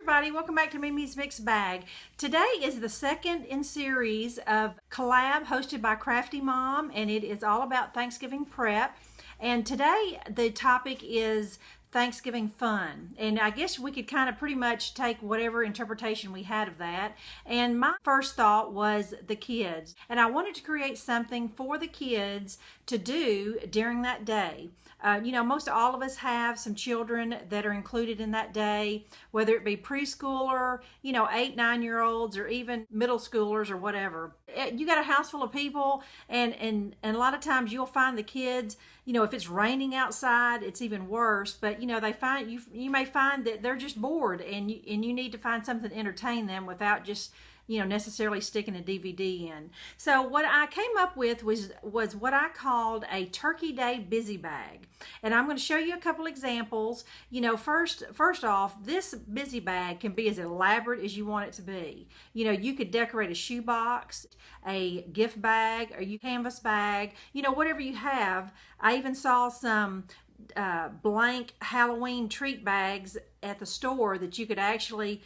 Everybody, welcome back to Mimi's Mixed Bag. Today is the second in series of Collab hosted by Crafty Mom, and it is all about Thanksgiving prep. And today the topic is Thanksgiving fun, and I guess we could kind of pretty much take whatever interpretation we had of that. And my first thought was the kids, and I wanted to create something for the kids to do during that day. Most all of us have some children that are included in that day, whether it be preschooler, 8-9-year-olds, or even middle schoolers or whatever. You got a house full of people, and a lot of times you'll find the kids, if it's raining outside, it's even worse. But they find you may find that they're just bored, and you need to find something to entertain them without just necessarily sticking a DVD in. So what I came up with was what I called a Turkey Day busy bag. And I'm going to show you a couple examples. First off, this busy bag can be as elaborate as you want it to be. You could decorate a shoebox, a gift bag, or canvas bag, whatever you have. I even saw some blank Halloween treat bags at the store that you could actually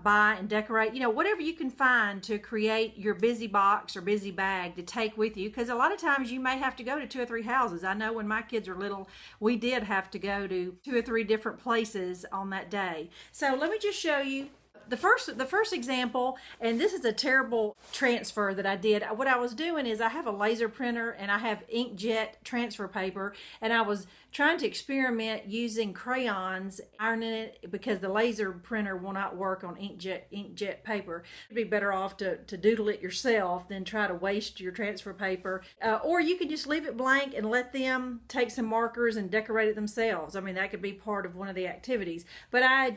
buy and decorate, whatever you can find to create your busy box or busy bag to take with you, because a lot of times you may have to go to 2 or 3 houses. I know when my kids were little, we did have to go to 2 or 3 different places on that day. So let me just show you the first example, and this is a terrible transfer that I did. What I was doing is I have a laser printer and I have inkjet transfer paper, and I was trying to experiment using crayons, ironing it, because the laser printer will not work on inkjet paper. You'd be better off to doodle it yourself than try to waste your transfer paper. Or you could just leave it blank and let them take some markers and decorate it themselves. I mean, that could be part of one of the activities. But I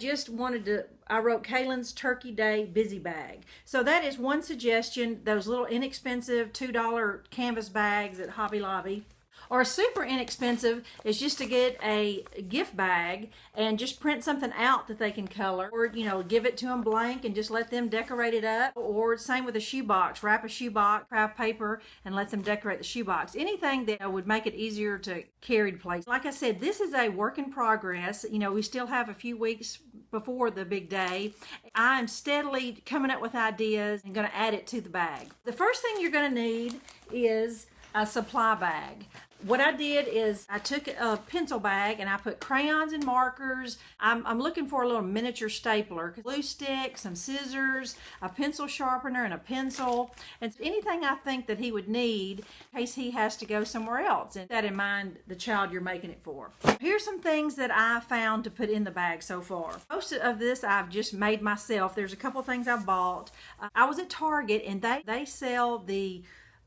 wrote Kaylin's Turkey Day busy bag. So that is one suggestion, those little inexpensive $2 canvas bags at Hobby Lobby. Or super inexpensive is just to get a gift bag and just print something out that they can color, or give it to them blank and just let them decorate it up. Or same with a shoebox, wrap a shoebox, craft paper, and let them decorate the shoebox. Anything that would make it easier to carry to place. Like I said, this is a work in progress. We still have a few weeks before the big day. I'm steadily coming up with ideas and going to add it to the bag. The first thing you're going to need is a supply bag. What I did is I took a pencil bag and I put crayons and markers. I'm looking for a little miniature stapler, glue stick, some scissors, a pencil sharpener, and a pencil, and anything I think that he would need in case he has to go somewhere else. And that in mind, the child you're making it for. Here's some things that I found to put in the bag so far. Most of this I've just made myself. There's a couple things I bought. I was at Target, and they sell the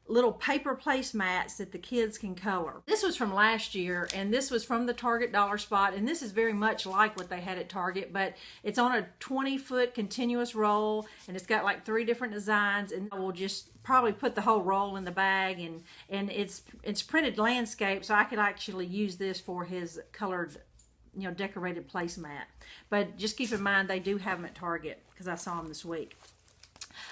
little paper placemats that the kids can color. This was from last year, and this was from the Target dollar spot, and this is very much like what they had at Target, but it's on a 20-foot continuous roll, and it's got like 3 different designs, and I will just probably put the whole roll in the bag, and it's printed landscape, so I could actually use this for his colored decorated placemat. But just keep in mind they do have them at Target because I saw them this week.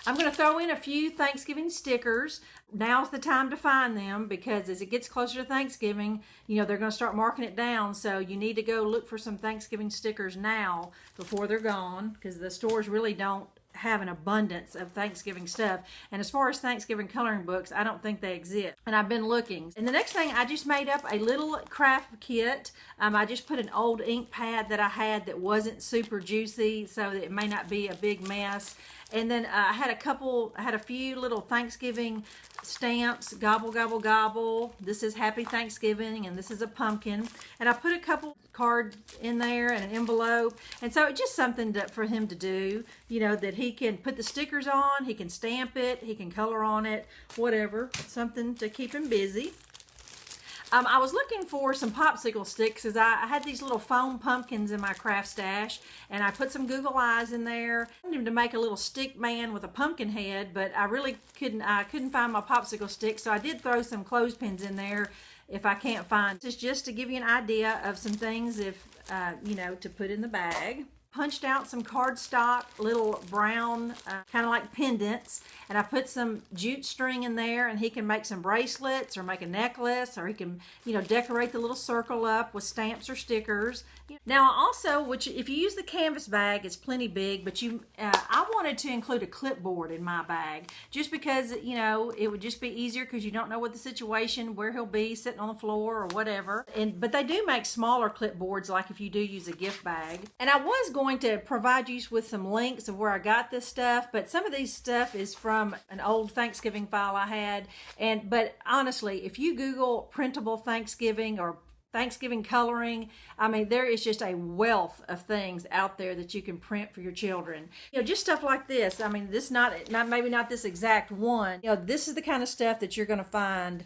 I'm going to throw in a few Thanksgiving stickers. Now's the time to find them, because as it gets closer to Thanksgiving, they're going to start marking it down. So you need to go look for some Thanksgiving stickers now before they're gone, because the stores really don't have an abundance of Thanksgiving stuff. And as far as Thanksgiving coloring books, I don't think they exist. And I've been looking. And the next thing, I just made up a little craft kit. I just put an old ink pad that I had that wasn't super juicy, so that it may not be a big mess. And then I had a few little Thanksgiving stamps, gobble, gobble, gobble. This is Happy Thanksgiving, and this is a pumpkin. And I put a couple cards in there and an envelope. And so it's just something for him to do, that he can put the stickers on, he can stamp it, he can color on it, whatever. Something to keep him busy. I was looking for some popsicle sticks, because I had these little foam pumpkins in my craft stash, and I put some Google eyes in there. I wanted him to make a little stick man with a pumpkin head, but I really couldn't find my popsicle stick, so I did throw some clothespins in there if I can't find. It's just to give you an idea of some things to put in the bag. Punched out some cardstock little brown kind of like pendants, and I put some jute string in there, and he can make some bracelets or make a necklace, or he can decorate the little circle up with stamps or stickers. Now also, which if you use the canvas bag, it's plenty big, but I wanted to include a clipboard in my bag just because, it would just be easier because you don't know what the situation, where he'll be sitting on the floor or whatever. But they do make smaller clipboards, like if you do use a gift bag. And I was going to provide you with some links of where I got this stuff, but some of these stuff is from an old Thanksgiving file I had. But honestly, if you Google printable Thanksgiving or Thanksgiving coloring, I mean, there is just a wealth of things out there that you can print for your children. Just stuff like this. I mean, this maybe not this exact one. This is the kind of stuff that you're going to find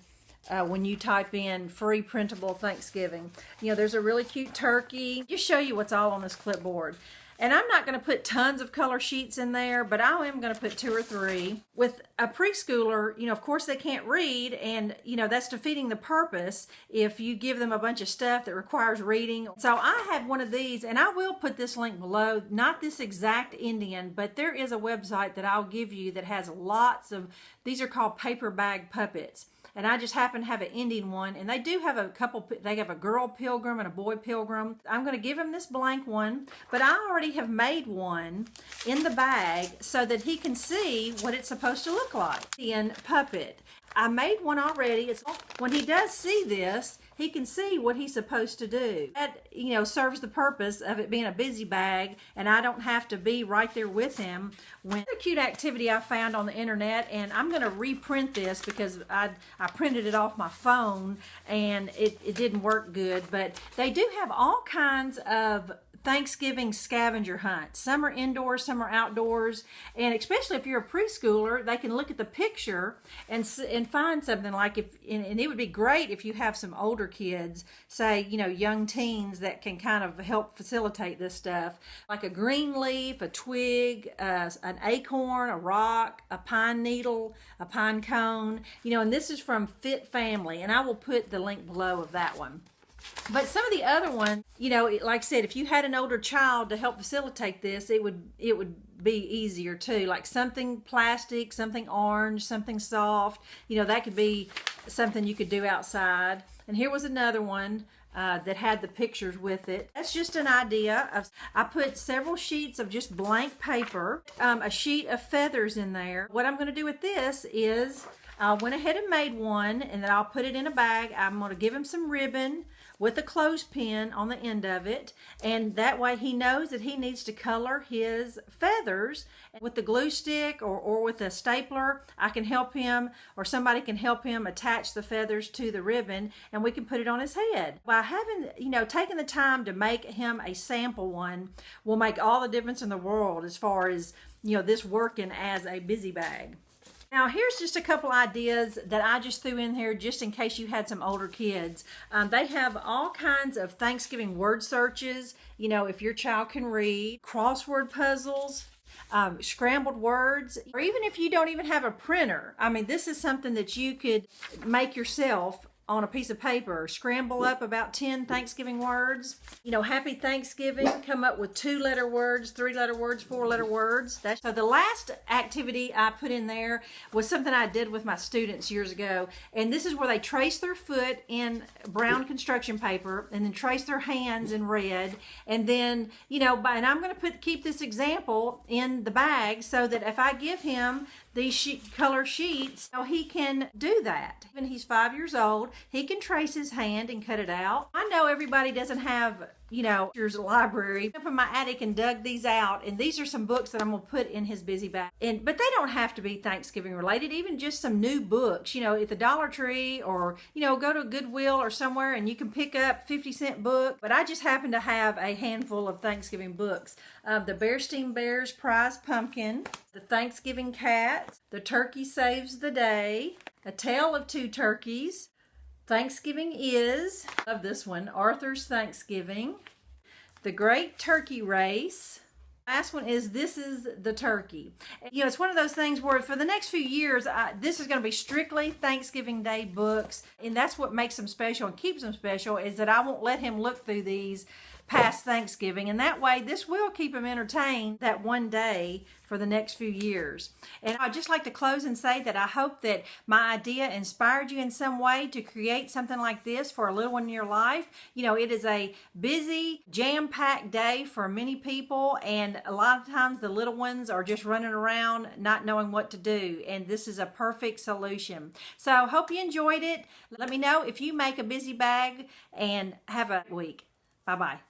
when you type in free printable Thanksgiving. There's a really cute turkey. Just show you what's all on this clipboard. And I'm not going to put tons of color sheets in there, but I am going to put 2 or 3. With a preschooler, of course they can't read, and, that's defeating the purpose if you give them a bunch of stuff that requires reading. So I have one of these, and I will put this link below. Not this exact Indian, but there is a website that I'll give you that has lots of, these are called paper bag puppets. And I just happen to have an Indian one, and they do have a couple, they have a girl pilgrim and a boy pilgrim. I'm going to give him this blank one, but I already have made one in the bag so that he can see what it's supposed to look like. Indian puppet. I made one already. When he does see this, he can see what he's supposed to do. That, serves the purpose of it being a busy bag, and I don't have to be right there with him. Another cute activity I found on the internet, and I'm going to reprint this because I printed it off my phone, and it didn't work good, but they do have all kinds of Thanksgiving scavenger hunt. Some are indoors, some are outdoors, and especially if you're a preschooler, they can look at the picture and find something like and it would be great if you have some older kids, say, young teens that can kind of help facilitate this stuff, like a green leaf, a twig, an acorn, a rock, a pine needle, a pine cone, and this is from Fit Family, and I will put the link below of that one. But some of the other ones, like I said, if you had an older child to help facilitate this, it would be easier too. Like something plastic, something orange, something soft. That could be something you could do outside. And here was another one that had the pictures with it. That's just an idea. I put several sheets of just blank paper, a sheet of feathers in there. What I'm going to do with this is I went ahead and made one, and then I'll put it in a bag. I'm going to give him some ribbon with a clothespin on the end of it, and that way he knows that he needs to color his feathers with the glue stick or with a stapler. I can help him, or somebody can help him attach the feathers to the ribbon, and we can put it on his head. By having, taking the time to make him a sample one will make all the difference in the world as far as, this working as a busy bag. Now, here's just a couple ideas that I just threw in here just in case you had some older kids. They have all kinds of Thanksgiving word searches, if your child can read, crossword puzzles, scrambled words, or even if you don't even have a printer. I mean, this is something that you could make yourself on a piece of paper. Scramble up about 10 Thanksgiving words. Happy Thanksgiving. Come up with 2-letter words, 3-letter words, 4-letter words. So the last activity I put in there was something I did with my students years ago. And this is where they trace their foot in brown construction paper and then trace their hands in red. And then, and I'm going to keep this example in the bag so that if I give him these color sheets, he can do that. When he's 5 years old, he can trace his hand and cut it out. I know everybody doesn't have, there's a library. I up in my attic and dug these out, and these are some books that I'm going to put in his busy bag. But they don't have to be Thanksgiving related, even just some new books, at the Dollar Tree, or, go to Goodwill or somewhere and you can pick up 50-cent book. But I just happen to have a handful of Thanksgiving books. The Bearstein Bears Prize Pumpkin, The Thanksgiving Cat, The Turkey Saves the Day, A Tale of Two Turkeys, Thanksgiving Is, love this one, Arthur's Thanksgiving, The Great Turkey Race. Last one is This Is the Turkey. It's one of those things where for the next few years, this is going to be strictly Thanksgiving Day books, and that's what makes them special and keeps them special, is that I won't let him look through these past Thanksgiving, and that way this will keep them entertained that one day for the next few years. And I'd just like to close and say that I hope that my idea inspired you in some way to create something like this for a little one in your life. You know, it is a busy, jam-packed day for many people, and a lot of times the little ones are just running around not knowing what to do, and this is a perfect solution. So hope you enjoyed it. Let me know if you make a busy bag, and have a week. Bye-bye.